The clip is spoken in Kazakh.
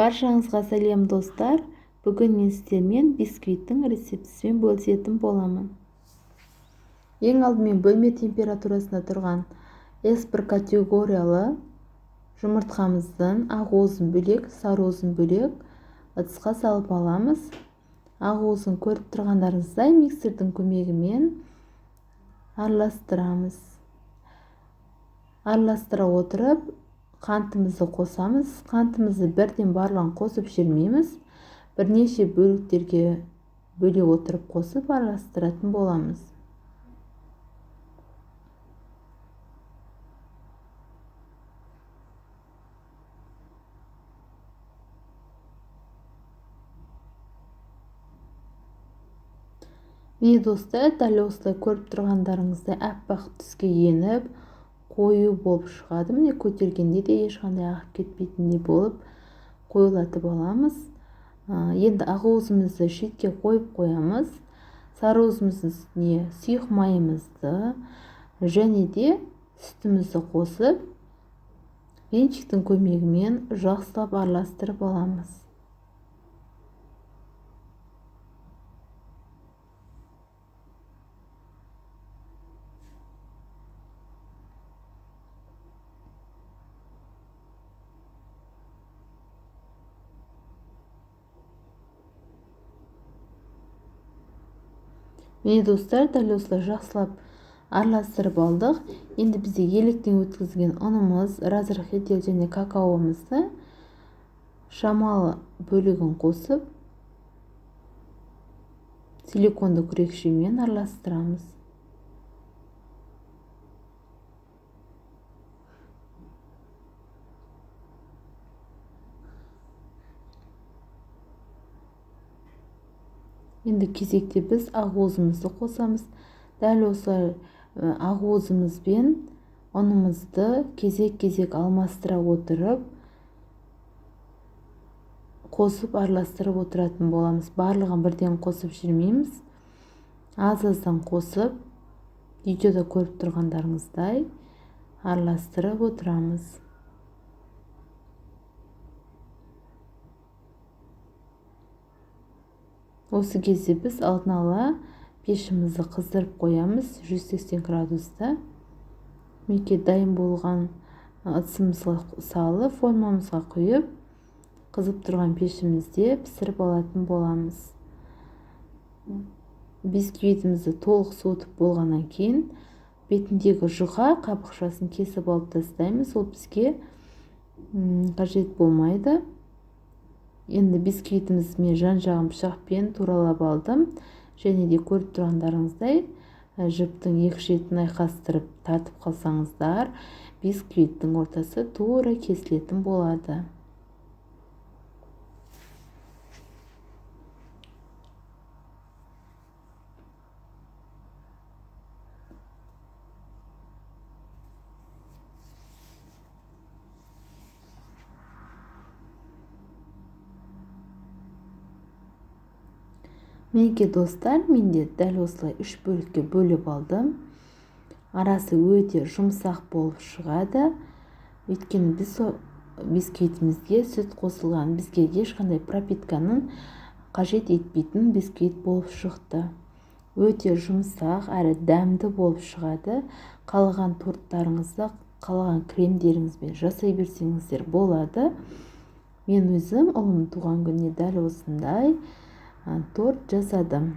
Баршаңызға сәлем достар. Бүгін мен сіздермен бисквиттің рецептісімен бөлісетін боламын. Ең алдымен бөлме температурасында тұрған S1 категориялы жұмыртқамыздың ақуызын бөлек, сарыуызын бөлек ыдысқа салып аламыз. Ақуызын көріп тұрғандарыңыздай миксердің көмегімен араластырамыз. Араластыра отырып қантымызды қосамыз. Қантымызды бірден барлығын қосып жүрмейміз. Бірнеше бөліктерге бөле отырып қосып араластыратын боламыз. Міне достар, дәл осылай көріп тұрғандарыңыздай аппақ түске еніп, қою болып шығады. Міне көтергенде де ешқандай ағып кетпейтіндей болып қоюлатып аламыз. Енді ақуызымызды шетке қойып қоямыз. Сарыуызымыздың үстіне сұйық майымызды және де сүтімізді қосып, венчиктің көмегімен жақсылап араластырып аламыз. Міне достар, дәл осылай жақсылап араластырып алдық. Енді бізде електен өткізген ұнымыз, разрыхитель және какаомызды шамалы бөлігін қосып, силиконды күрекшемен араластырамыз. Енді кезекте біз ақуызымызды қосамыз. Дәл осылай ақуызымыз бен ұнымызды кезек-кезек алмастыра отырып, қосып араластырып отыратын боламыз. Барлығын бірден қосып жүрмейміз. Аз-аздан қосып, видеода көріп тұрғандарыңыздай араластырып отырамыз. Осы кезде біз алдын ала пешімізді қыздырып қоямыз 180 градуста. Меке дайын болған ыдысымызға салып, формамызға құйып, қызып тұрған пешімізде пісіріп алатын боламыз. Бисквитімізді толық суытып болғаннан кейін бетіндегі жұқа қабықшасын кесіп алып тастаймыз. Ол бізге қажет болмайды. Енді бисквитімізді мен жан-жағын пышақпен туралап алдым. Және де көріп тұрғандарыңыздай жіптің екі шетін айқастырып тартып қалсаңыздар, бисквиттің ортасы тура кесілетін болады. Мінекей достар, менде дәл осылай 3 бөлікке бөліп алдым. Арасы өте жұмсақ болып шығады. Өйткені біз бисквитімізге сүт қосылған, бізге ешқандай пропитканың қажет етпейтін бисквит болып шықты. Өте жұмсақ әрі дәмді болып шығады. Қалаған торттарыңызды, қалаған кремдеріңізбен жасай берсеңіздер болады. Мен өзім ұлым туған күніне дәл осындай торт жасадым.